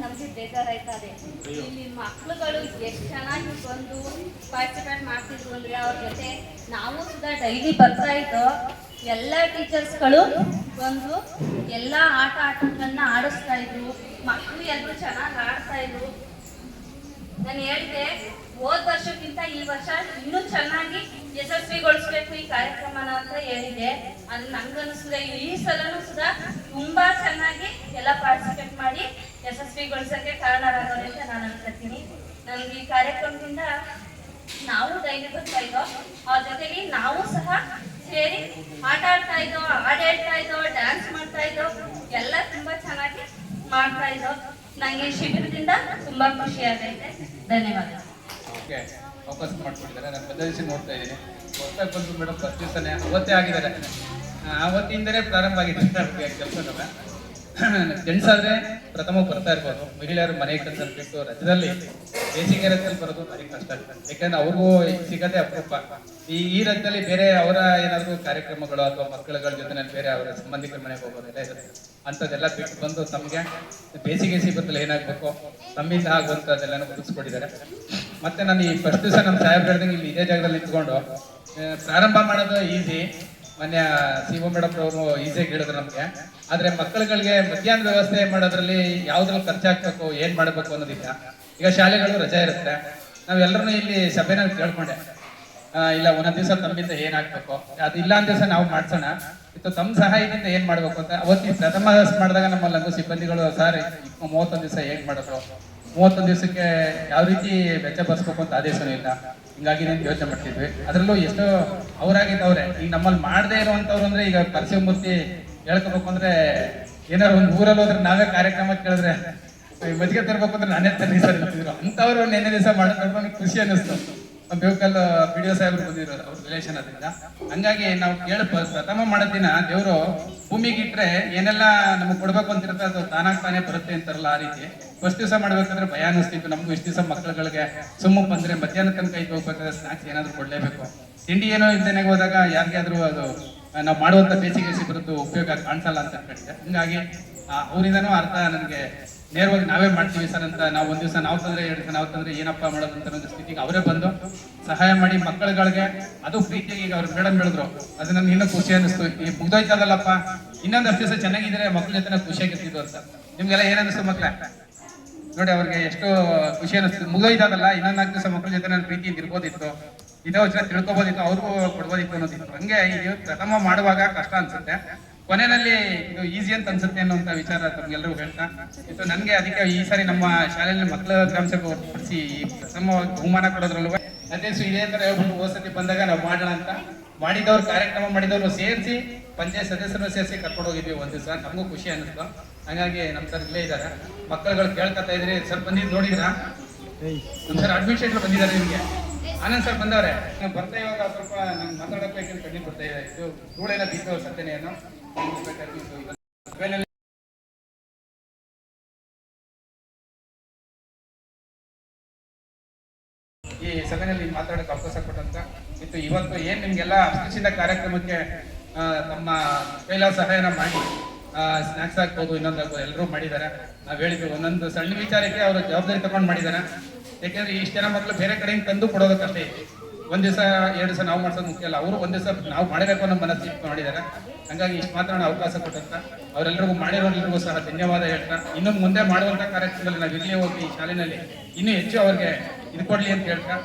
ನಮಗೆ ಬೇಜಾರಾಯ್ತದೆ. ಇಲ್ಲಿ ಮಕ್ಳುಗಳು ಎಷ್ಟು ಚೆನ್ನಾಗಿ ಬಂದು ಪಾರ್ಟಿಸಿಪೇಟ್ ಮಾಡ್ತಿದ್ರು ಅಂದ್ರೆ ಅವ್ರ ಜೊತೆ ನಾವು ಸುಧಾ ಡೈಲಿ ಬರ್ತಾ ಇದ್ದೋ. ಎಲ್ಲ ಟೀಚರ್ಸ್ಗಳು ಬಂದು ಎಲ್ಲ ಆಟಗಳನ್ನ ಆಡಿಸ್ತಾ ಇದ್ರು. ಮಕ್ಕಳು ಎಲ್ಲರೂ ಚೆನ್ನಾಗಿ ಆಡ್ತಾ ಇದ್ರು. ನಾನು ಹೇಳಿದೆ ಹೋದ ವರ್ಷಕ್ಕಿಂತ ಈ ವರ್ಷ ಇನ್ನೂ ಚೆನ್ನಾಗಿ ಯಶಸ್ವಿಗೊಳಿಸ್ಬೇಕು ಈ ಕಾರ್ಯಕ್ರಮನ ಅಂತ ಹೇಳಿದೆ. ಅದು ನಂಗನ್ನಿಸಿದೆ ಈ ಸಲನೂ ಸುಧಾ ತುಂಬಾ ಚೆನ್ನಾಗಿ ಎಲ್ಲ ಪಾರ್ಟಿಸಿಪೇಟ್ ಮಾಡಿ ಯಶಸ್ವಿಗೊಳಿಸೋಕ್ಕೆ ಕಾರಣರಾಗೋದು ಅಂತ ನಾನು ಅನ್ಕೊತೀನಿ. ನಮ್ಗೆ ಈ ಕಾರ್ಯಕ್ರಮದಿಂದ ನಾವು ಡೈಲಿ ಬರ್ತಾ ಇದ್ದೋ, ಅವ್ರ ಜೊತೆಲಿ ನಾವು ಸಹ ಸೇರಿ ಆಟ ಆಡ್ತಾ ಇದ್ದೋ, ಹಾಡು ಹೇಳ್ತಾ ಇದ್ದೋ, ಡ್ಯಾನ್ಸ್ ಮಾಡ್ತಾ ಇದ್ದೋ, ಎಲ್ಲ ತುಂಬಾ ಚೆನ್ನಾಗಿ ಮಾಡ್ತಾ ಇದ್ದೋ. ನಂಗೆ ಶಿಬಿರದಿಂದ ತುಂಬಾ ಖುಷಿ ಆಗೈತೆ. ಧನ್ಯವಾದ. ಅವಕಾಶ ಮಾಡ್ಕೊಂಡಿದ್ದಾರೆ. ನಾನು ಬದಲಿಸಿ ನೋಡ್ತಾ ಇದ್ದೀನಿ. ಹೊಸದಾಗಿ ಬಂದು ಮೇಡಮ್ ಫಸ್ಟ್ ದಿವಸನೇ ಅವತ್ತೇ ಆಗಿದ್ದಾರೆ. ಆವತ್ತಿಂದಲೇ ಪ್ರಾರಂಭ ಆಗಿದೆ ಕೆಲಸಗಳ. ಜೆಂಟ್ಸಾದರೆ ಪ್ರಥಮ ಬರ್ತಾ ಇರ್ಬೋದು, ಮಹಿಳೆಯರು ಮನೆಗೆ ಕೆಲಸ ಬಿಟ್ಟು ರಜದಲ್ಲಿ ಬೇಸಿಗೆ ರಜದಲ್ಲಿ ಬರೋದು ಭಾರಿ ಕಷ್ಟ ಆಗ್ತದೆ. ಯಾಕಂದ್ರೆ ಅವ್ರಿಗೂ ಸಿಗದೆ ಅಪರೂಪ. ಈ ರಜದಲ್ಲಿ ಬೇರೆ ಅವರ ಏನಾದರೂ ಕಾರ್ಯಕ್ರಮಗಳು ಅಥವಾ ಮಕ್ಕಳುಗಳ ಜೊತೆ ಬೇರೆ ಅವರ ಸಂಬಂಧಿಕರ ಮನೆಗೆ ಹೋಗೋದೆಲ್ಲ ಇರುತ್ತೆ. ಅಂಥದ್ದೆಲ್ಲ ಬಿಟ್ಟು ಬಂದು ತಮಗೆ ಬೇಸಿಗೆ ಬರ್ತಲ್ಲಿ ಏನಾಗಬೇಕು ತಮ್ಮಿಂದ ಆಗುವಂಥದ್ದೆಲ್ಲ ಮುಗಿಸ್ಕೊಟ್ಟಿದ್ದಾರೆ. ಮತ್ತೆ ನಾನು ಈ ಫಸ್ಟ್ ದಿವಸ ನಮ್ಮ ಸಾಹೇಬ್ ಹೇಳ್ದಂಗೆ ಇಲ್ಲಿ ಇದೇ ಜಾಗದಲ್ಲಿ ನಿಂತ್ಕೊಂಡು ಪ್ರಾರಂಭ ಮಾಡೋದು ಈಸಿ. ಮೊನ್ನೆ ಸಿ.ಒ. ಮೇಡಮ್ ಅವರು ಈಸಿಯಾಗಿ ಹೇಳಿದ್ರು ನಮಗೆ. ಆದರೆ ಮಕ್ಕಳುಗಳಿಗೆ ಮಧ್ಯಾಹ್ನ ವ್ಯವಸ್ಥೆ ಮಾಡೋದ್ರಲ್ಲಿ ಯಾವ್ದ್ರಲ್ಲಿ ಖರ್ಚಾಗಬೇಕು, ಏನು ಮಾಡಬೇಕು ಅನ್ನೋದಿಲ್ಲ. ಈಗ ಶಾಲೆಗಳು ರಜೆ ಇರುತ್ತೆ. ನಾವೆಲ್ಲರೂ ಇಲ್ಲಿ ಸಭೆನಲ್ಲಿ ಕೇಳ್ಕೊಂಡೆ, ಇಲ್ಲ ಒಂದೊಂದು ದಿವಸ ತಮ್ಮಿಂದ ಏನಾಗಬೇಕು, ಅದು ಇಲ್ಲ ಅಂದ ದಿವಸ ನಾವು ಮಾಡ್ಸೋಣ, ಇತ್ತು ತಮ್ಮ ಸಹಾಯದಿಂದ ಏನು ಮಾಡಬೇಕು ಅಂತ. ಅವತ್ತು ಪ್ರಥಮ ಮಾಡಿದಾಗ ನಮ್ಮಲ್ಲಂದು ಸಿಬ್ಬಂದಿಗಳು ಸಾರಿ 31 ದಿವಸ ಹೇಗೆ ಮಾಡೋದು, 31 ದಿವಸಕ್ಕೆ ಯಾವ ರೀತಿ ವೆಚ್ಚ ಬರ್ಸ್ಬೇಕು ಅಂತ ಆದೇಶನೂ ಇಲ್ಲ. ಹಿಂಗಾಗಿ ಯೋಚನೆ ಮಾಡ್ತಿದ್ವಿ. ಅದರಲ್ಲೂ ಎಷ್ಟೋ ಅವರಾಗಿದ್ದವ್ರೆ. ಈಗ ನಮ್ಮಲ್ಲಿ ಮಾಡದೇ ಇರುವಂಥವ್ರು ಅಂದ್ರೆ ಈಗ ಪರಶಿವಮೂರ್ತಿ ಹೇಳ್ಕೋಬೇಕು ಅಂದ್ರೆ ಏನಾದ್ರು ಒಂದು ಊರಲ್ಲಿ ಹೋದ್ರೆ ನಾವೇ ಕಾರ್ಯಕ್ರಮ ಕೇಳಿದ್ರೆ ಮಜ್ಜಿಗೆ ತರಬೇಕು ಅಂದ್ರೆ ನಾನೇ ತನ್ನಿ ಸರ್ ಇರ್ತಿದ್ರು. ಅಂಥವ್ರು ನೆನ್ನೆ ದಿವಸ ಮಾಡೋದು ನಮಗೆ ಖುಷಿ ಅನ್ನಿಸ್ತು. ಬೇಕಲ್ಲ PDO ಸಾಹೇಬ್ರು ಬಂದಿರೋರು ಅವ್ರ ರಿಲೇಷನ್ ಅದರಿಂದ. ಹಂಗಾಗಿ ನಾವು ಪ್ರಥಮ ಮಾಡೋ ದಿನ ದೇವರು ಭೂಮಿಗೆ ಇಟ್ರೆ ಏನೆಲ್ಲ ನಮಗೆ ಕೊಡ್ಬೇಕು ಅಂತಿರುತ್ತೆ ಅದು ತಾನಾಗ್ ತಾನೇ ಬರುತ್ತೆ ಅಂತಾರಲ್ಲ, ಆ ರೀತಿ ಫಸ್ಟ್ ದಿವಸ ಮಾಡ್ಬೇಕಂದ್ರೆ ಭಯ ಅನ್ನಿಸ್ತಿತ್ತು ನಮಗೂ. ಇಷ್ಟು ದಿವಸ ಮಕ್ಕಳುಗಳಿಗೆ ಸುಮ್ಮನೆ ಬಂದ್ರೆ ಮಧ್ಯಾಹ್ನ ತನಕ ಇದ್ದು ಹೋಗ್ಬೇಕಾದ್ರೆ ಸ್ನಾಕ್ಸ್ ಏನಾದ್ರು ಕೊಡ್ಲೇಬೇಕು. ತಿಂಡಿ ಏನೋ ಇಲ್ದೇನೆ ಹೋದಾಗ ಯಾರಿಗಾದ್ರೂ ಅದು ನಾವು ಮಾಡುವಂಥ ಬೇಸಿಗೆ ಬರೋದು ಉಪಯೋಗ ಕಾಣಿಸಲ್ಲ ಅಂತ ಅನ್ಕೊಂಡಿದ್ದೆ. ಹಂಗಾಗಿ ಅವರಿಂದನೂ ಅರ್ಥ ನನಗೆ ನೇರವಾಗಿ ನಾವೇ ಮಾಡ್ತೀವಿ ಸರ್ ಅಂತ. ನಾವು ಒಂದ್ ದಿವಸ ನಾವು ತಂದ್ರೆ 2 ದಿವಸ ನಾವು ತಂದ್ರೆ ಏನಪ್ಪ ಮಾಡೋದಂತ ಒಂದು ಸ್ಥಿತಿಗೆ ಅವರೇ ಬಂದು ಸಹಾಯ ಮಾಡಿ ಮಕ್ಕಳುಗಳಿಗೆ ಅದು ಪ್ರೀತಿಯಾಗಿ ಈಗ ಅವ್ರು ಮೇಡಮ್ ಹೇಳಿದ್ರು. ಅದು ನನ್ಗೆ ಇನ್ನೂ ಖುಷಿ ಅನ್ನಿಸ್ತು. ಈ ಮುಗ್ದೋಯ್ತದಲ್ಲಪ್ಪ ಇನ್ನೊಂದಷ್ಟು ದಿವಸ ಚೆನ್ನಾಗಿದ್ರೆ ಮಕ್ಳ ಜೊತೆ ಖುಷಿಯಾಗಿರ್ತಿದ್ವು ಅಂತ. ನಿಮ್ಗೆಲ್ಲ ಏನನ್ನಿಸ್ತು ಮಕ್ಳ? ನೋಡಿ ಅವ್ರಿಗೆ ಎಷ್ಟು ಖುಷಿ ಅನ್ನಿಸ್ತು. ಮುಗ್ದೋಯ್ತದಲ್ಲ ಇನ್ನೊಂದು 4 ದಿವಸ ಮಕ್ಳ ಜೊತೆ ನಾನು ಪ್ರೀತಿಯಿಂದ ಇರ್ಬೋದಿತ್ತು, ಇದೇ ವಚನ ತಿಳ್ಕೊಬೋದಿತ್ತು, ಅವ್ರಿಗೂ ಕೊಡ್ಬೋದಿತ್ತು ಅನ್ನೋದಿತ್ತು. ಹಂಗೆ ಇದು ಪ್ರಥಮ ಮಾಡುವಾಗ ಕಷ್ಟ ಅನ್ಸುತ್ತೆ, ಕೊನೆಯಲ್ಲಿ ಇದು ಈಸಿ ಅಂತ ಅನ್ಸುತ್ತೆ ಅನ್ನುವಂಥ ವಿಚಾರ ತಮ್ಗೆಲ್ಲರೂ ಹೇಳ್ತಾ ಇತ್ತು. ನನಗೆ ಅದಕ್ಕೆ ಈ ಸಾರಿ ನಮ್ಮ ಶಾಲೆಯಲ್ಲಿ ಮಕ್ಕಳ ಗ್ರಾಮ ಸಭೆ ಹೊರತುಪಡಿಸಿ ಈ ಪ್ರಥಮ ಬಹುಮಾನ ಕೊಡೋದ್ರಲ್ಲೂ ಅದೇ ಇದೇ ಥರ ಹೇಳ್ಬಿಟ್ಟು ಹೋಸತಿ ಬಂದಾಗ ನಾವು ಮಾಡೋಣ ಅಂತ ಮಾಡಿದವ್ರು, ಕಾರ್ಯಕ್ರಮ ಮಾಡಿದವರು ಸೇರಿಸಿ ಪಂಚಾಯತ್ ಸದಸ್ಯರನ್ನು ಸೇರಿಸಿ ಕರ್ಕೊಂಡು ಹೋಗಿದ್ವಿ ಒಂದು ದಿವಸ. ನಮಗೂ ಖುಷಿ ಅನ್ನಿಸ್ತು. ಹಾಗಾಗಿ ನಮ್ಮ ಸರ್ ಇಲ್ಲೇ ಇದ್ದಾರೆ. ಮಕ್ಕಳುಗಳು ಕೇಳ್ಕೊತಾ ಇದ್ರಿ. ಸರ್ ಬಂದಿದ್ದು ನೋಡಿದ್ರಾ? ನಮ್ಮ ಸರ್ ಅಡ್ಮಿನಿಸ್ಟ್ರೇಟರ್ ಬಂದಿದ್ದಾರೆ. ನಿಮಗೆ ಆನಂದ್ ಸರ್ ಬಂದವ್ರೆ. ಬರ್ತಾ ಇವಾಗ ಸ್ವಲ್ಪ ನಂಗೆ ಮಾತಾಡೋಕೆ ಕಣ್ಣಿ ಬರ್ತಾ ಇದೆ. ಇದು ಧೂಳೇನ ಬಿದ್ದು ಸತ್ಯನೇನು ಈ ಸಭೆಯಲ್ಲಿ ಮಾತಾಡೋಕೆ ಅವಕಾಶ ಕೊಟ್ಟಂತ ಇತ್ತು. ಇವತ್ತು ಏನ್ ನಿಮ್ಗೆಲ್ಲ ಅಷ್ಟುಚಿಂದ ಕಾರ್ಯಕ್ರಮಕ್ಕೆ ತಮ್ಮ ಕೈಲಾದ ಸಹಾಯನ ಮಾಡಿ ಸ್ನಾಕ್ಸ್ ಆಗ್ಬೋದು, ಇನ್ನೊಂದಾಗ್ಬೋದು, ಎಲ್ಲರೂ ಮಾಡಿದ್ದಾರೆ. ನಾವು ಹೇಳಿದ್ವಿ ಒಂದೊಂದು ಸಣ್ಣ ವಿಚಾರಕ್ಕೆ ಅವರು ಜವಾಬ್ದಾರಿ ತಗೊಂಡು ಮಾಡಿದ್ದಾರೆ. ಯಾಕೆಂದ್ರೆ ಇಷ್ಟು ಜನ ಮಕ್ಕಳು ಬೇರೆ ಕಡೆಯಿಂದ ತಂದು ಕೊಡೋದಕ್ಕಷ್ಟೇ. ಒಂದ್ ದಿವಸ 2 ದಿವಸ ನಾವು ಮಾಡ್ಸೋದು ಮುಖ್ಯ ಅಲ್ಲ, ಅವರು ಒಂದ್ ದಿವಸ ನಾವು ಮಾಡಬೇಕು ಅನ್ನೋ ಮನಸ್ಥಿತಿ ಮಾಡಿದ್ದಾರೆ. ಹಂಗಾಗಿ ಇಷ್ಟು ಮಾತ್ರ ಅವಕಾಶ ಕೊಟ್ಟಂತ ಅವರೆಲ್ಲರಿಗೂ ಮಾಡಿರೋರಿಗೂ ಸಹ ಧನ್ಯವಾದ ಹೇಳ್ತಾ, ಇನ್ನು ಮುಂದೆ ಮಾಡುವಂತ ಕಾರ್ಯಕ್ರಮದಲ್ಲಿ ನಾವು ಇಲ್ಲೇ ಹೋಗಿ ಈ ಶಾಲೆಯಲ್ಲಿ ಇನ್ನೂ ಹೆಚ್ಚು ಅವ್ರಿಗೆ ಇದು ಕೊಡ್ಲಿ ಅಂತ ಹೇಳ್ತಾ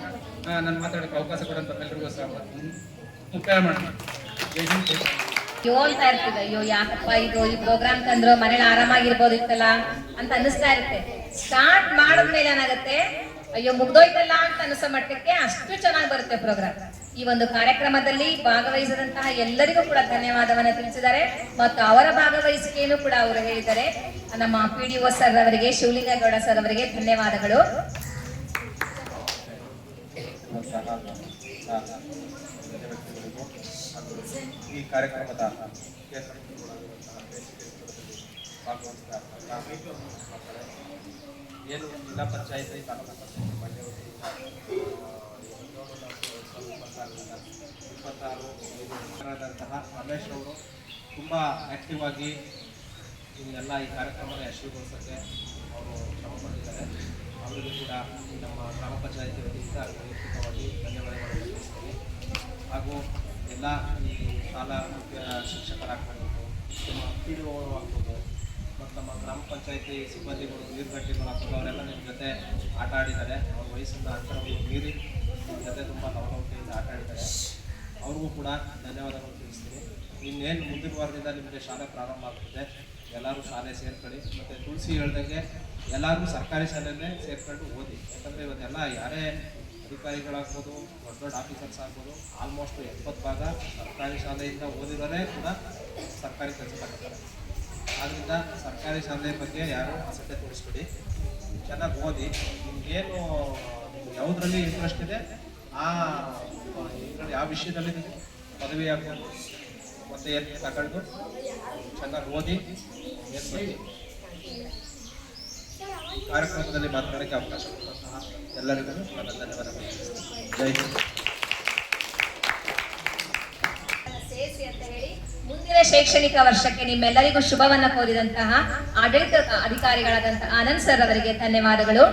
ನಾನು ಮಾತಾಡೋಕೆ ಅವಕಾಶ ಕೊಡಂತ ಎಲ್ಲರಿಗೂ ಸಹ ಮುಕ್ತಾಯ ಮಾಡ್ತೀನಿ. ಹೇಳ್ತಾ ಇರ್ತೀವಿ, ಅಯ್ಯೋ ಯಾಕಪ್ಪ ಇದು ಈ ಪ್ರೋಗ್ರಾಮ್ ತಂದ್ರು ಮನೇಲಿ ಆರಾಮಾಗಿರ್ಬೋದಿತ್ತಲ್ಲ ಅಂತ ಅನ್ನಿಸ್ತಾ ಇರುತ್ತೆ. ಸ್ಟಾರ್ಟ್ ಮಾಡಿದ್ಮೇಲೆ ಏನಾಗುತ್ತೆ, ಅಯ್ಯೋ ಮುಗ್ದೋಯ್ತಲ್ಲ ಅಂತ ಅನಿಸೋ ಮಟ್ಟಕ್ಕೆ ಅಷ್ಟು ಚೆನ್ನಾಗಿ ಬರುತ್ತೆ ಪ್ರೋಗ್ರಾಮ್. ಈ ಒಂದು ಕಾರ್ಯಕ್ರಮದಲ್ಲಿ ಭಾಗವಹಿಸಿದಂತಹ ಎಲ್ಲರಿಗೂ ಕೂಡ ಧನ್ಯವಾದವನ್ನು ತಿಳಿಸಿದ್ದಾರೆ. ಮತ್ತು ಅವರ ಭಾಗವಹಿಸಿಕೆಯನ್ನು ಕೂಡ ಅವರು ಹೇಳಿದ್ದಾರೆ. ನಮ್ಮ PDO ಸರ್ ಅವರಿಗೆ, ಶಿವಲಿಂಗೇಗೌಡ ಸರ್ ಅವರಿಗೆ ಧನ್ಯವಾದಗಳು. ಈ ಕಾರ್ಯಕ್ರಮದ ಏನು ಜಿಲ್ಲಾ ಪಂಚಾಯತ್ ತಾಲೂಕು ಪಂಚಾಯತ್ ಮಂಡ್ಯ ವತಿಯಿಂದ 26 ರಮೇಶ್ ಅವರು ತುಂಬ ಆ್ಯಕ್ಟಿವ್ ಆಗಿ ಎಲ್ಲ ಈ ಕಾರ್ಯಕ್ರಮನ ಯಶಸ್ವಿಗೊಳಿಸೋಕ್ಕೆ ಅವರು ಪಂಚಾಯತಿ ವತಿಯಿಂದ ವೈಯಕ್ತಿಕವಾಗಿ ಧನ್ಯವಾದಗಳನ್ನು ತಿಳಿಸ್ತೀನಿ. ಹಾಗೂ ಎಲ್ಲ ಈ ಶಾಲಾ ಮುಖ್ಯ ಶಿಕ್ಷಕರಾಗ್ಬೋದು, ನಮ್ಮ ಪಿ ಡಿ ಒ ಆಗ್ಬೋದು, ಮತ್ತು ನಮ್ಮ ಗ್ರಾಮ ಪಂಚಾಯತಿ ಸಿಬ್ಬಂದಿಗಳು, ನೀರುಗಟ್ಟಿಗಳು ಆಗ್ಬೋದು, ಅವರೆಲ್ಲ ನಿಮ್ಮ ಜೊತೆ ಆಟ ಆಡಿದ್ದಾರೆ. ಅವ್ರ ವಯಸ್ಸಿನ ಅಂತರವನ್ನು ಮೀರಿ ನಿಮ್ಮ ಜೊತೆ ತುಂಬ ಲವಲವಿಕೆಯಿಂದ ಆಟ ಆಡಿದ್ದಾರೆ. ಅವ್ರಿಗೂ ಕೂಡ ಧನ್ಯವಾದಗಳು ತಿಳಿಸ್ತೀನಿ. ಇನ್ನೇನು ಮುಂದಿನ ವಾರದಿಂದ ನಿಮಗೆ ಶಾಲೆ ಪ್ರಾರಂಭ ಆಗ್ತದೆ, ಎಲ್ಲರೂ ಶಾಲೆ ಸೇರ್ಕೊಳ್ಳಿ. ಮತ್ತು ತುಳಸಿ ಹೇಳ್ದಂಗೆ ಎಲ್ಲರೂ ಸರ್ಕಾರಿ ಶಾಲೆಯಲ್ಲೇ ಸೇರ್ಕೊಂಡು ಓದಿ. ಯಾಕಂದರೆ ಇವತ್ತೆಲ್ಲ ಯಾರೇ ಅಧಿಕಾರಿಗಳಾಗ್ಬೋದು, ದೊಡ್ಡ ದೊಡ್ಡ ಆಫೀಸರ್ಸ್ ಆಗ್ಬೋದು, ಆಲ್ಮೋಸ್ಟ್ 70% ಸರ್ಕಾರಿ ಶಾಲೆಯಿಂದ ಓದಿರೋರೇ ಕೂಡ ಸರ್ಕಾರಿ ಕೆಲಸ ತಗೋತಾರೆ. ಆದ್ದರಿಂದ ಸರ್ಕಾರಿ ಶಾಲೆ ಬಗ್ಗೆ ಯಾರು ಅಸಡ್ಡೆ ತೋರಿಸ್ಬೇಡಿ, ಚೆನ್ನಾಗಿ ಓದಿ. ನಿಮಗೇನು ಯಾವುದರಲ್ಲಿ ಇಂಟ್ರೆಸ್ಟ್ ಇದೆ ಆ ಇದರಲ್ಲಿ ಯಾವ ವಿಷಯದಲ್ಲಿ ನೀವು ಪದವಿ ಆಗ್ಬೋದು ಮತ್ತು ಏನು ತಗೊಂಡು ಚೆನ್ನಾಗಿ ಓದಿ ಏರ್ಪಡಿ. ಕಾರ್ಯಕ್ರಮದಲ್ಲಿ ಮಾತನಾಡೋಕ್ಕೆ ಅವಕಾಶ ಕೊಟ್ಟಂತಹ ಎಲ್ಲರಿಗೂ ನನ್ನ ಧನ್ಯವಾದಗಳು. ಜೈ ಹಿಂದ್. ಸೇರಿಸಿ ಅಂತ ಹೇಳಿ ಮುಂದಿನ ಶೈಕ್ಷಣಿಕ ವರ್ಷಕ್ಕೆ ನಿಮ್ಮೆಲ್ಲರಿಗೂ ಶುಭವನ್ನ ಕೋರಿದಂತಹ ಆಡಳಿತ ಅಧಿಕಾರಿಗಳಾದಂತಹ ಆನಂದ್ ಸರ್ ಅವರಿಗೆ ಧನ್ಯವಾದಗಳು.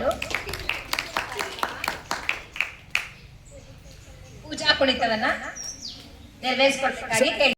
ಪೂಜಾ ಕುಣಿತವನ್ನ ನೆರವೇರಿಸಿಕೊಡ್ಬೇಕಾಗಿ ಕೇಳಿ.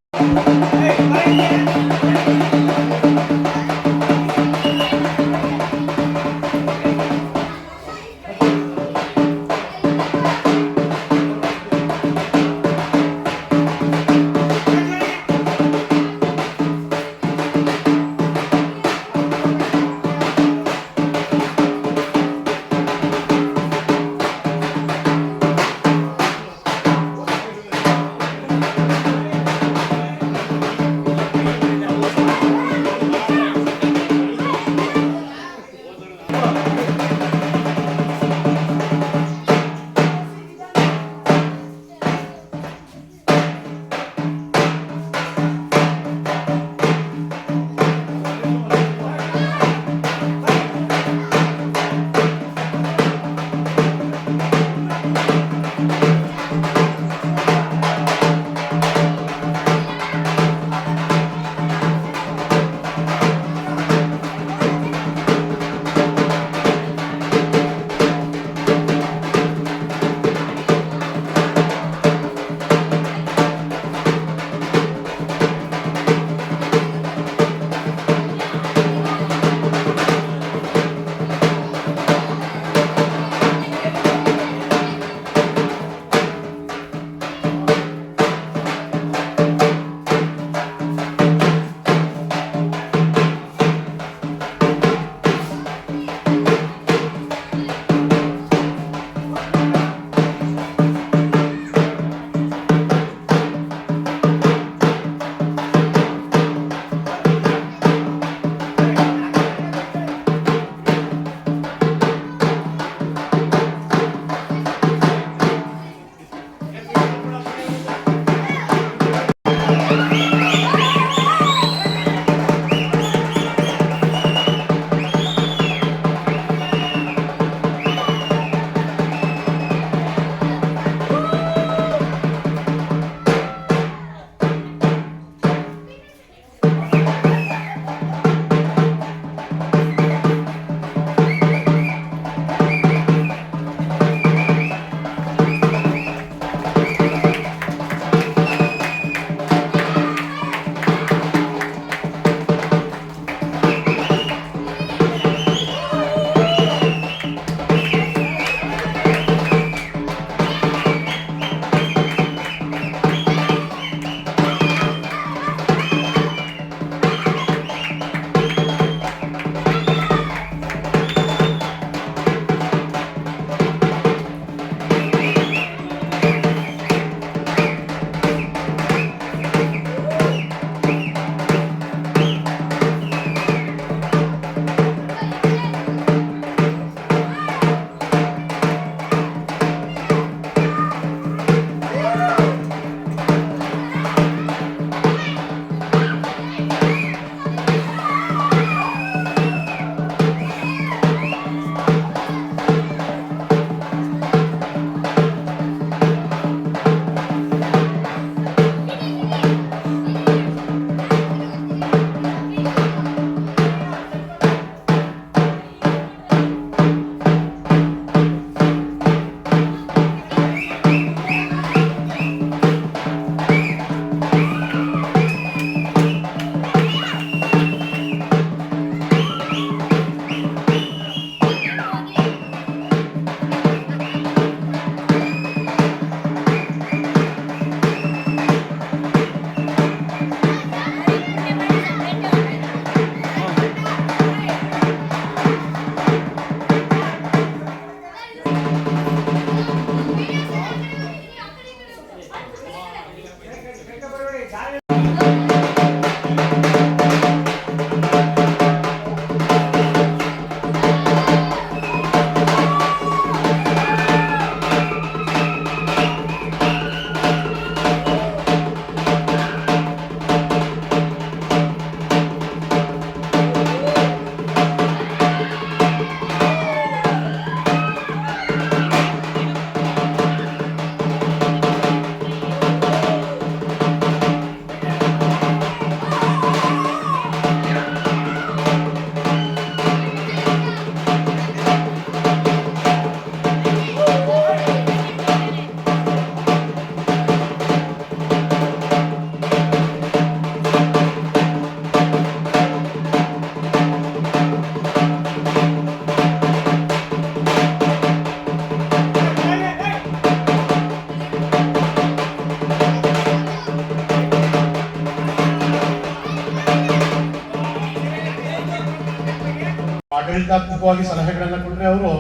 ಆಡಳಿತಾತ್ಮಕವಾಗಿ ಸಲಹೆಗಳನ್ನ ಕೊಟ್ರೆ ಅವರು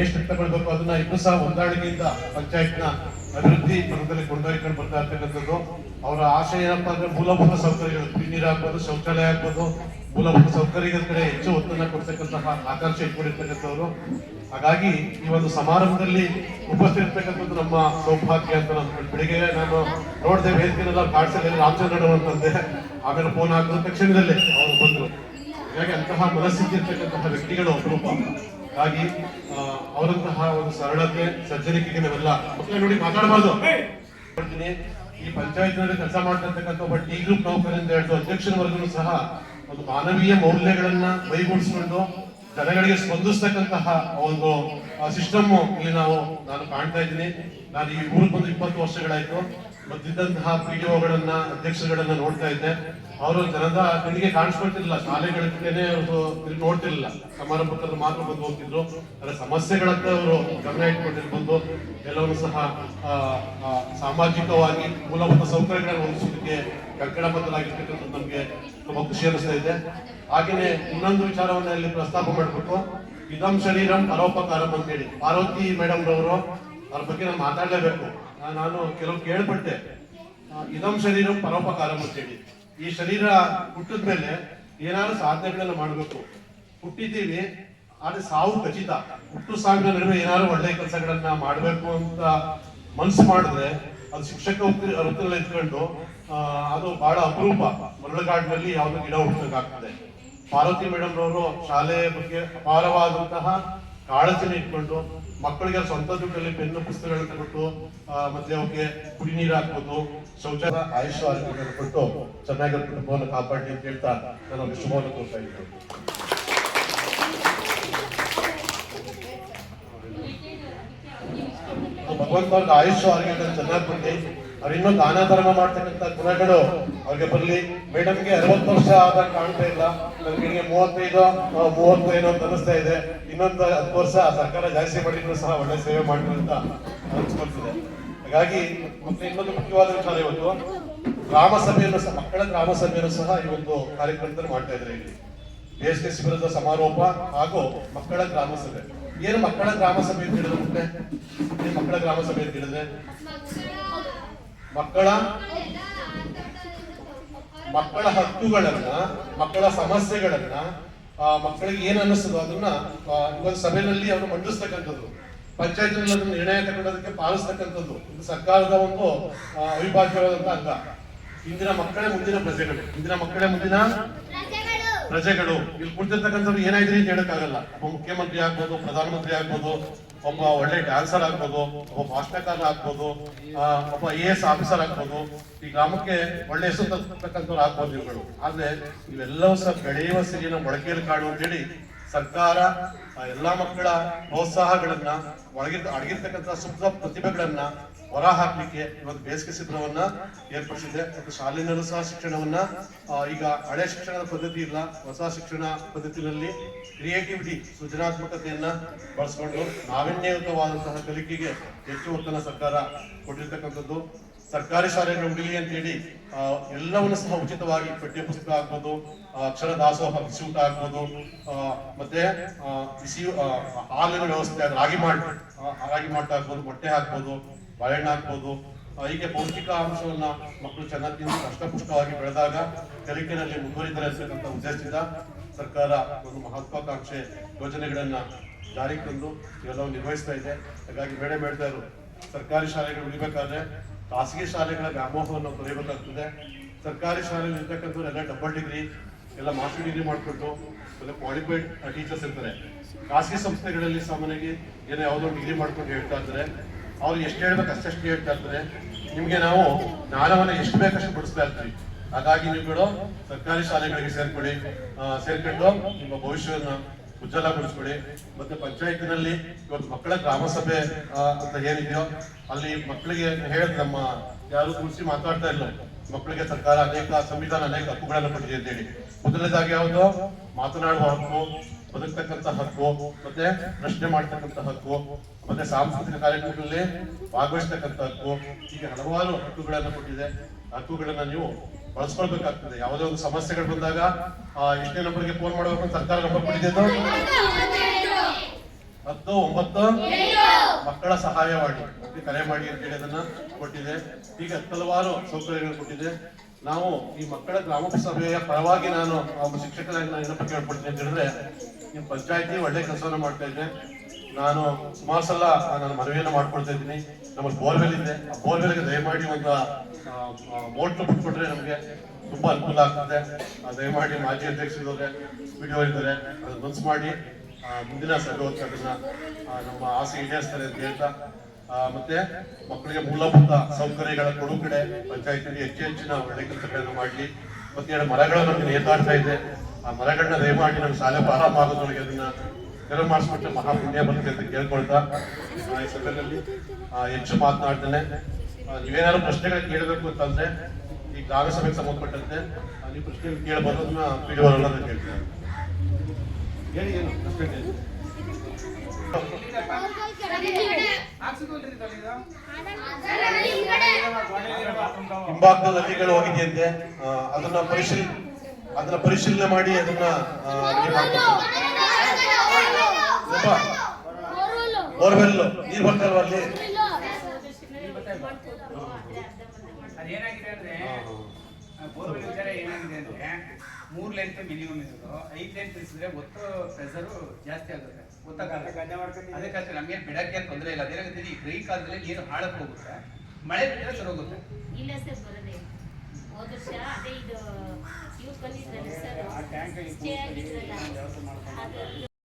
ಎಷ್ಟು ತಗೊಳ್ಬೇಕು ಅದನ್ನ ಇಬ್ಬರು ಸಹ ಹೊಂದಾಣಿಕೆಯಿಂದ ಪಂಚಾಯತ್ನ ಅಭಿವೃದ್ಧಿ ಪಥದಲ್ಲಿ ಕೊಂಡೊಯ್ಕೊಂಡು ಬರ್ತಾ ಇರ್ತಕ್ಕಂಥದ್ದು. ಅವರ ಆಶಯ ಏನಪ್ಪಾ ಅಂದ್ರೆ ಮೂಲಭೂತ ಸೌಕರ್ಯಗಳು, ಕುಡಿ ನೀರು ಆಗ್ಬೋದು, ಶೌಚಾಲಯ ಆಗ್ಬೋದು, ಮೂಲಭೂತ ಸೌಕರ್ಯಗಳ ಕಡೆ ಹೆಚ್ಚು ಒತ್ತನ್ನ ಕೊಡ್ತಕ್ಕಂತಹ ಆಕಾಂಕ್ಷೆ ಇಟ್ಕೊಂಡಿರ್ತಕ್ಕಂಥವ್ರು. ಹಾಗಾಗಿ ಈ ಒಂದು ಸಮಾರಂಭದಲ್ಲಿ ಉಪಸ್ಥಿತಿರ್ತಕ್ಕಂಥದ್ದು ನಮ್ಮ ಸೌಭಾಗ್ಯ ಅಂತ ನಾನು ಬೆಳಿಗ್ಗೆ ನಾನು ನೋಡಿದೆ, ವೇದಿಕೆನೆಲ್ಲ ಕಾಡ್ಸಲ್ಲಿ ರಾಮಚಂದ್ರಣ್ಣ ಅಂತಂದೆ, ಆಮೇಲೆ ಫೋನ್ ಹಾಕಿದ ತಕ್ಷಣದಲ್ಲೇ ಅವರು ಬಂದರು. ಹೀಗಾಗಿ ಅಂತಹ ಮನಸ್ಥಿತಿ ಇರ್ತಕ್ಕಂತಹ ವ್ಯಕ್ತಿಗಳು ಅಪರೂಪ. ಹಾಗಾಗಿ ಅವರಂತಹ ಒಂದು ಸರಳತೆ, ಸಜ್ಜನಿಕೆಗೆ ನಾವೆಲ್ಲ ಮಕ್ಕಳು ನೋಡಿ ಮಾತಾಡಬಾರ್ದು. ಈ ಪಂಚಾಯತ್ನಲ್ಲಿ ಕೆಲಸ ಮಾಡ್ತಿರ್ತಕ್ಕಂಥ ಒಬ್ಬ ಟಿ ಗ್ರೂಪ್ ನೌಕರಿಂದ ಹಿಡಿದು ಅಧ್ಯಕ್ಷರವರೆಗೂ ಸಹ ಒಂದು ಮಾನವೀಯ ಮೌಲ್ಯಗಳನ್ನ ಮೈಗೂಡಿಸಿಕೊಂಡು ಜನಗಳಿಗೆ ಸ್ಪಂದಿಸ್ತಕ್ಕಂತಹ ಒಂದು ಸಿಸ್ಟಮ್ ಇಲ್ಲಿ ನಾನು ಕಾಣ್ತಾ ಇದ್ದೀನಿ. ನಾನು ಈ ಊರಿಗೆ ಬಂದು 20 ವರ್ಷಗಳಾಯ್ತು. ಮತ್ತಿದ್ದಂತಹ PDOಗಳನ್ನ, ಅಧ್ಯಕ್ಷರುಗಳನ್ನ ನೋಡ್ತಾ ಇದ್ದೆ. ಅವರು ಜನದ ಕಣ್ಣಿಗೆ ಕಾಣಿಸ್ಕೊಳ್ತಿರ್ಲಿಲ್ಲ, ಶಾಲೆಗಳಿಗೆ ಅವರು ನೋಡ್ತಿರ್ಲಿಲ್ಲ, ಸಮಾರಂಭದಲ್ಲಿ ಮಾತ್ರ ಬಂದು ಹೋಗ್ತಿದ್ರು. ಅದರ ಸಮಸ್ಯೆಗಳತ್ತ ಅವರು ಗಮನ ಇಟ್ಕೊಂಡಿದ್ದು ಬಂದು ಎಲ್ಲವನ್ನೂ ಸಹ ಸಾಮಾಜಿಕವಾಗಿ ಮೂಲಭೂತ ಸೌಕರ್ಯಗಳನ್ನು ಒದಗಿಸೋದಕ್ಕೆ ಕಂಕಣಬದ್ಧರಾಗಿರ್ತಕ್ಕಂಥದ್ದು ನಮಗೆ ತುಂಬಾ ಖುಷಿ ಅನಿಸ್ತಾ ಇದೆ. ಹಾಗೆಯೇ ಇನ್ನೊಂದು ವಿಚಾರವನ್ನ ಇಲ್ಲಿ ಪ್ರಸ್ತಾಪ ಮಾಡಬೇಕು. ಇದಂ ಶರೀರಂ ಪರೋಪಕಾರಂ ಅಂತೇಳಿ ಪಾರ್ವತಿ ಮೇಡಮ್ ರವರು, ಅವ್ರ ಬಗ್ಗೆ ನಾನು ಮಾತಾಡಲೇಬೇಕು. ನಾನು ಕೆಲವು ಕೇಳ್ಪಟ್ಟೆ, ಇದಂ ಶರೀರಂ ಪರೋಪಕಾರಂ ಅಂತೇಳಿ. ಈ ಶರೀರ ಹುಟ್ಟಿದ ಮೇಲೆ ಏನಾದ್ರು ಸಾಧನೆಗಳನ್ನ ಮಾಡಬೇಕು. ಹುಟ್ಟಿದ್ದೀವಿ ಆದ್ರೆ ಸಾವು ಖಚಿತ. ಹುಟ್ಟು ಸಾವಿನ ನಡುವೆ ಏನಾದ್ರು ಒಳ್ಳೆ ಕೆಲಸಗಳನ್ನ ಮಾಡಬೇಕು ಅಂತ ಮನ್ಸು ಮಾಡಿದ್ರೆ ಅದು ಶಿಕ್ಷಕ ವೃತ್ತಿನಲ್ಲಿ ಇಟ್ಕೊಂಡು ಅದು ಬಹಳ ಅಪರೂಪ. ಮರಳುಗಾಡಿನಲ್ಲಿ ಯಾವ್ದು ಗಿಡ ಹುಟ್ಟಬೇಕಾಗ್ತದೆ. ಪಾರ್ವತಿ ಮೇಡಮ್ ರವರು ಶಾಲೆಯ ಬಗ್ಗೆ ಅಪಾರವಾದಂತಹ ಕಾಳಜಿನ ಇಟ್ಕೊಂಡು ಮಕ್ಕಳಿಗೆ ಸ್ವಂತ ದುಡ್ಡಲ್ಲಿ ಪೆನ್ನು ಪುಸ್ತಕಗಳನ್ನ ಕೊಟ್ಟು ಮತ್ತೆ ಅವಕ್ಕೆ ಕುಡಿ ನೀರು ಹಾಕ್ಬೋದು, ಶೌಚಾಲಯ, ಆಯುಷ್ ಆರೋಗ್ಯಗಳನ್ನು ಕೊಟ್ಟು ಚೆನ್ನಾಗಿರೋ ಕುಟುಂಬವನ್ನು ಕಾಪಾಡಿ ಅಂತ ಹೇಳ್ತಾ ನಾನು ಒಂದು ಶುಭವನ್ನು ತೋರ್ತಾ ಇದ್ದೀನಿ. ಭಗವಂತ ಅವ್ರಿಗೆ ಆಯುಷ್ ಆರೋಗ್ಯಗಳನ್ನು ಚೆನ್ನಾಗಿ ಕೊಟ್ಟು ಅವ್ರು ಇನ್ನೂ ದಾನ ಧರ್ಮ ಮಾಡ್ತಕ್ಕಂಥ ಗುಣಗಳು ಅವ್ರಿಗೆ ಬರಲಿ. ಮೇಡಮ್ಗೆ 60 ವರ್ಷ ಆದಾಗ ಕಾಣ್ತಾ ಇಲ್ಲ, ನನಗೆ 35 ಏನೋ ಅಂತ ಅನಿಸ್ತಾ ಇದೆ. ಇನ್ನೊಂದು 10 ವರ್ಷ ಸರ್ಕಾರ ಜಾಸ್ತಿ ಮಾಡಿದ್ರು ಸಹ ಒಳ್ಳೆ ಸೇವೆ ಮಾಡ್ತಾರೆ ಅಂತ ಅನಿಸ್ಕೊಳ್ತಿದೆ. ಹಾಗಾಗಿ ಮತ್ತೆ ಇನ್ನೊಂದು ಮುಖ್ಯವಾದ ವಿಚಾರ, ಇವತ್ತು ಗ್ರಾಮ ಸಭೆಯನ್ನು ಸಹ, ಮಕ್ಕಳ ಗ್ರಾಮ ಸಭೆಯನ್ನು ಸಹ ಈ ಒಂದು ಕಾರ್ಯಕ್ರಮದಲ್ಲಿ ಮಾಡ್ತಾ ಇದ್ದಾರೆ. ಇಲ್ಲಿ ಬೇಸಿಗೆ ಶಿಬಿರದ ಸಮಾರೋಪ ಹಾಗೂ ಮಕ್ಕಳ ಗ್ರಾಮ ಸಭೆ. ಏನು ಮಕ್ಕಳ ಗ್ರಾಮ ಸಭೆ ಅಂತ ಹೇಳಿದ್ರೆ ಮುಂದೆ ಮಕ್ಕಳ ಗ್ರಾಮ ಸಭೆ ಅಂತ ಹೇಳಿದ್ರೆ ಮಕ್ಕಳ ಹಕ್ಕುಗಳನ್ನ, ಮಕ್ಕಳ ಸಮಸ್ಯೆಗಳನ್ನ, ಮಕ್ಕಳಿಗೆ ಏನ್ ಅನ್ನಿಸ್ತದೋ ಅದನ್ನ ಇವತ್ತು ಸಭೆಯಲ್ಲಿ ಅವರು ಮಂಡಿಸ್ತಕ್ಕಂಥದ್ದು, ಪಂಚಾಯತ್ನಲ್ಲಿ ಅದನ್ನ ನಿರ್ಣಯ ತಗೊಳ್ಳೋದಕ್ಕೆ ಪಾಲಿಸ್ತಕ್ಕಂಥದ್ದು ಇದು ಸರ್ಕಾರದ ಒಂದು ಅವಿಭಾಜ್ಯವಾದಂತಹ ಅಂಗ. ಇಂದಿನ ಮಕ್ಕಳೇ ಮುಂದಿನ ಪ್ರಜೆಗಳು, ಇಂದಿನ ಮಕ್ಕಳೇ ಮುಂದಿನ ಪ್ರಜೆಗಳು. ಇಲ್ಲಿ ಕುಳಿತಿರ್ತಕ್ಕಂಥವ್ರು ಏನಾಯ್ತು ಅಂತ ಹೇಳಕ್ಕಾಗಲ್ಲ. ಒಬ್ಬ ಮುಖ್ಯಮಂತ್ರಿ ಆಗ್ಬೋದು, ಪ್ರಧಾನಮಂತ್ರಿ ಆಗ್ಬೋದು, ಒಬ್ಬ ಒಳ್ಳೆ ಡ್ಯಾನ್ಸರ್ ಆಗ್ಬೋದು, ಒಬ್ಬ ಭಾಷಣಕಾರ ಆಗ್ಬೋದು, ಒಬ್ಬ IAS ಆಫೀಸರ್ ಆಗ್ಬೋದು, ಈ ಗ್ರಾಮಕ್ಕೆ ಒಳ್ಳೆ ಹೆಸರು ತರ್ತಕ್ಕಂಥವ್ರು ಆಗ್ಬೋದು ಇವುಗಳು. ಆದ್ರೆ ಇವೆಲ್ಲವೂ ಸಹ ಬೆಳೆಯುವ ಸಿರಿನ ಮೊಳಕೆಯಲ್ಲಿ ಕಾಡು ಅಂತೇಳಿ ಸರ್ಕಾರ ಎಲ್ಲಾ ಮಕ್ಕಳ ಪ್ರೋತ್ಸಾಹಗಳನ್ನ, ಅಡಗಿರ್ತಕ್ಕಂಥ ಸುಪ್ತ ಪ್ರತಿಭೆಗಳನ್ನ ಹೊರ ಹಾಕ್ಲಿಕ್ಕೆ ಇವತ್ತು ಬೇಸಿಗೆ ಶಿಬಿರವನ್ನ ಏರ್ಪಡಿಸಿದೆ. ಮತ್ತು ಶಾಲೆಯಲ್ಲೂ ಸಹ ಶಿಕ್ಷಣವನ್ನ ಈಗ ಹಳೆ ಶಿಕ್ಷಣದ ಪದ್ಧತಿ ಇಲ್ಲ, ಹೊಸ ಶಿಕ್ಷಣ ಪದ್ಧತಿಯಲ್ಲಿ ಕ್ರಿಯೇಟಿವಿಟಿ, ಸೃಜನಾತ್ಮಕತೆಯನ್ನ ಬಳಸ್ಕೊಂಡು ನಾವೀನ್ಯಯುತವಾದಂತಹ ಕಲಿಕೆಗೆ ಹೆಚ್ಚು ಒತ್ತನ್ನು ಸರ್ಕಾರ ಕೊಟ್ಟಿರ್ತಕ್ಕಂಥದ್ದು. ಸರ್ಕಾರಿ ಶಾಲೆಗಳು ಉಳಿಲಿ ಅಂತ ಹೇಳಿ ಎಲ್ಲವನ್ನು ಸಹ ಉಚಿತವಾಗಿ ಪಠ್ಯ ಪುಸ್ತಕ ಆಗ್ಬೋದು, ಅಕ್ಷರ ದಾಸೋಹ ಬಿಸಿ ಊಟ ಆಗ್ಬೋದು, ಮತ್ತೆ ಬಿಸಿ ಹಾಲಿನ ವ್ಯವಸ್ಥೆ, ರಾಗಿ ಮಾಲ್ಟ್ ಆಗ್ಬೋದು, ಮೊಟ್ಟೆ ಹಾಕ್ಬೋದು, ಬಾಳೆಹಣ್ಣು ಹಾಕ್ಬೋದು. ಹೀಗೆ ಪೌಷ್ಟಿಕ ಅಂಶವನ್ನ ಮಕ್ಕಳು ಚೆನ್ನಾಗಿ ತಿಂದು ಕಷ್ಟಪುಷ್ಟವಾಗಿ ಬೆಳೆದಾಗ ಕಲಿಕೆಯಲ್ಲಿ ಮುಂದುವರಿತಾರೆ ಅಂತಕ್ಕಂಥ ಉದ್ದೇಶದಿಂದ ಸರ್ಕಾರ ಒಂದು ಮಹತ್ವಾಕಾಂಕ್ಷೆ ಯೋಜನೆಗಳನ್ನ ಜಾರಿಗೆ ತಂದು ಇವೆಲ್ಲವೂ ನಿರ್ವಹಿಸ್ತಾ ಇದೆ. ಹಾಗಾಗಿ ಮೇಡಮ್ ಹೇಳ್ತಾ ಇದ್ರು, ಸರ್ಕಾರಿ ಶಾಲೆಗಳು ಉಳಿಬೇಕಾದ್ರೆ ಖಾಸಗಿ ಶಾಲೆಗಳ ವ್ಯಾಮೋಹವನ್ನು ತೊರೆಯಬೇಕಾಗ್ತದೆ. ಸರ್ಕಾರಿ ಶಾಲೆಯಲ್ಲಿ ಇರ್ತಕ್ಕಂಥವ್ರೆಲ್ಲ ಡಬಲ್ ಡಿಗ್ರಿ, ಎಲ್ಲ ಮಾಸ್ಟರ್ ಡಿಗ್ರಿ ಮಾಡಿಕೊಂಡು ಕ್ವಾಲಿಫೈಡ್ ಟೀಚರ್ಸ್ ಇರ್ತಾರೆ. ಖಾಸಗಿ ಸಂಸ್ಥೆಗಳಲ್ಲಿ ಸಾಮಾನ್ಯವಾಗಿ ಏನೋ ಯಾವುದೋ ಡಿಗ್ರಿ ಮಾಡ್ಕೊಂಡು ಹೇಳ್ತಾ ಇರ್ತಾರೆ. ಅವ್ರು ಎಷ್ಟು ಹೇಳ್ಬೇಕು ಅಷ್ಟೆಷ್ಟು ಹೇಳ್ತಾ ಇರ್ತಾರೆ. ನಿಮ್ಗೆ ನಾವು ಜ್ಞಾನವನ್ನ ಎಷ್ಟು ಬೇಕಷ್ಟು ಬಿಡಿಸ್ತಾ ಇರ್ತೀವಿ. ಹಾಗಾಗಿ ನೀವುಗಳು ಸರ್ಕಾರಿ ಶಾಲೆಗಳಿಗೆ ಸೇರ್ಕೊಂಡು ನಿಮ್ಮ ಭವಿಷ್ಯವನ್ನ ಉಜ್ವಲಗೊಳಿಸ್ಕೊಳ್ಳಿ. ಮತ್ತೆ ಪಂಚಾಯತಿನಲ್ಲಿ ಇವತ್ತು ಮಕ್ಕಳ ಗ್ರಾಮ ಸಭೆ ಅಂತ ಏನಿದೆಯೋ ಅಲ್ಲಿ ಮಕ್ಕಳಿಗೆ ಹೇಳಿದ್, ನಮ್ಮ ಯಾರು ಕುರಿಸಿ ಮಾತಾಡ್ತಾ ಇಲ್ಲ, ಮಕ್ಕಳಿಗೆ ಸರ್ಕಾರ ಸಂವಿಧಾನ ಅನೇಕ ಹಕ್ಕುಗಳನ್ನು ಕೊಟ್ಟಿದೆ ಅಂತ ಹೇಳಿ. ಮೊದಲನೇದಾಗಿ ಯಾವುದು, ಮಾತನಾಡುವ ಹಕ್ಕು, ಬದುಕ್ತಕ್ಕಂಥ ಹಕ್ಕು, ಮತ್ತೆ ಪ್ರಶ್ನೆ ಮಾಡ್ತಕ್ಕಂಥ ಹಕ್ಕು, ಮತ್ತೆ ಸಾಂಸ್ಕೃತಿಕ ಕಾರ್ಯಕ್ರಮಗಳಲ್ಲಿ ಭಾಗವಹಿಸ್ತಕ್ಕಂಥ ಹಕ್ಕು. ಹೀಗೆ ಹಲವಾರು ಹಕ್ಕುಗಳನ್ನು ಕೊಟ್ಟಿದೆ. ಹಕ್ಕುಗಳನ್ನ ನೀವು ಬಳಸ್ಕೊಳ್ಬೇಕಾಗ್ತದೆ. ಯಾವುದೇ ಒಂದು ಸಮಸ್ಯೆಗಳು ಬಂದಾಗ ಎಷ್ಟೇ ನಂಬರ್ಗೆ ಫೋನ್ ಮಾಡಬೇಕು ಅಂತ ಸರ್ಕಾರ ನಂಬರ್ ಕೊಟ್ಟಿದ್ದು 10 9 ಮಕ್ಕಳ ಸಹಾಯವಾಣಿ ಕರೆ ಮಾಡಿ ಅಂತ ಹೇಳಿ ಅದನ್ನ ಕೊಟ್ಟಿದೆ. ಈಗ ಹಲವಾರು ಸೌಕರ್ಯಗಳು ಕೊಟ್ಟಿದೆ. ನಾವು ಈ ಮಕ್ಕಳ ಗ್ರಾಮ ಸಭೆಯ ಪರವಾಗಿ ನಾನು ಒಬ್ಬ ಶಿಕ್ಷಕರಾಗಿ ನಾನು ಏನಪ್ಪ ಕೇಳ್ಕೊಡ್ತೀನಿ ಅಂತ ಹೇಳಿದ್ರೆ, ನಿಮ್ಮ ಪಂಚಾಯತಿ ಒಳ್ಳೆ ಕೆಲಸವನ್ನ ಮಾಡ್ತಾ ಇದ್ದೆ. ನಾನು ಸುಮಾರು ಸಲ ನಾನು ಮನವಿಯನ್ನು ಮಾಡ್ಕೊಳ್ತಾ ಇದ್ದೀನಿ. ನಮ್ಮ ಬೋರ್ವೆಲ್ ಇದೆ, ಆ ಬೋರ್ವೆಲ್ಗೆ ದಯಮಾಡಿ ಒಂದು ಮೋಟ್ರ್ ಬಿಟ್ಕೊಟ್ರೆ ನಮಗೆ ತುಂಬಾ ಅನುಕೂಲ ಆಗ್ತದೆ. ದಯಮಾಡಿ ಮಾಜಿ ಅಧ್ಯಕ್ಷರಿದ್ದಾರೆ, ವಿಡಿಯೋ ಇದ್ದಾರೆ, ಅದನ್ನ ಮನ್ಸು ಮಾಡಿ ಮುಂದಿನ ಸಭೆ ಹೊತ್ತು ಅದನ್ನ ನಮ್ಮ ಆಸೆ ಈಡೇರಿಸ್ತಾರೆ ಅಂತ ಹೇಳ್ತಾ, ಮತ್ತೆ ಮಕ್ಕಳಿಗೆ ಮೂಲಭೂತ ಸೌಕರ್ಯಗಳ ಕೊಡು ಕಡೆ ಪಂಚಾಯತಿಗೆ ಹೆಚ್ಚಿನ ಒಳ್ಳೆ ಕೆಲಸಗಳನ್ನು ಮಾಡಲಿ. ಮತ್ತೆ 2 ಮರಗಳು ನಮ್ಗೆ ನೇತಾಡ್ತಾ ಇದೆ. ಆ ಮರಗಳನ್ನ ದಯಮಾಡಿ ನಮ್ಮ ಶಾಲೆ ಪ್ರಾರಂಭ ಆಗೋದ್ರೊಳಗೆ ಅದನ್ನ ನೆರವು ಮಾಡಿಸ್ಬಿಟ್ರೆ ಮಹಾ ಪುಣ್ಯ ಬರುತ್ತೆ ಅಂತ ಕೇಳ್ಕೊಳ್ತಾ ಈ ಸಭೆಯಲ್ಲಿ ಹೆಚ್ಚು ಮಾತನಾಡ್ತೇನೆ. ನೀವೇನಾದ್ರು ಪ್ರಶ್ನೆಗಳು ಕೇಳಬೇಕು ಅಂತಂದ್ರೆ ಈ ಗ್ರಾಮ ಸಭೆಗೆ ಸಂಬಂಧಪಟ್ಟಂತೆ ನೀವು ಪ್ರಶ್ನೆಗಳು ಕೇಳಬಹುದು. ಅದನ್ನ ವಿಡಿಯೋಗಳನ್ನ ಕೇಳ್ತೀನಿ. ಹೇಳಿ, ಏನು ಪ್ರಶ್ನೆ ಹೇಳಿ. ಹಿಂಭಾಗದ ಹಳ್ಳಿಗಳು ಹೋಗಿದೆಯಂತೆ, ಅದನ್ನ ಪರಿಶೀಲನೆ ಮಾಡಿ ಅದನ್ನ ಬೋರ್ವೆಲ್ ನೀರು ಬರ್ತಲ್ವ ಅಲ್ಲಿ? ಅದೇನಾಗಿದೆ ಅಂದ್ರೆ ಬೋರ್ವೆಲ್ ವಿಚಾರ ಏನಾಗಿದೆ ಅಂದ್ರೆ 3 ಲೆಂತ್ ಮಿನಿಮಮ್ ಇರೋದು, 5 ಲೆಂತ್ ಇರಿಸಿದ್ರೆ ಒತ್ತು ಪ್ರೆಷರು ಜಾಸ್ತಿ ಆಗುತ್ತೆ, ಅದಕ್ಕೆ ನಮ್ಗೆ ಬಿಡಕ್ಕೆ ತೊಂದರೆ ಇಲ್ಲ. ಅದೇನಾಗುತ್ತೆ, ಈ ಕೈ ಕಾಲದಲ್ಲಿ ನೀರು ಹಾಳಕ್ಕೆ ಹೋಗುತ್ತೆ, ಮಳೆ ಬಿಟ್ಟರೆ ಸರಿ ಹೋಗುತ್ತೆ. ಇಲ್ಲ ಸರ್, ಬರೋದೇ ಹೋದ ವರ್ಷ ಅದೇ ಇದು ಇವ್ರು ಬಂದಿದ್ರಲ್ಲ ಸರ್, ಸ್ಟೇ ಆಗಿದ್ರಲ್ಲ, ಅದ್ರದ್ದು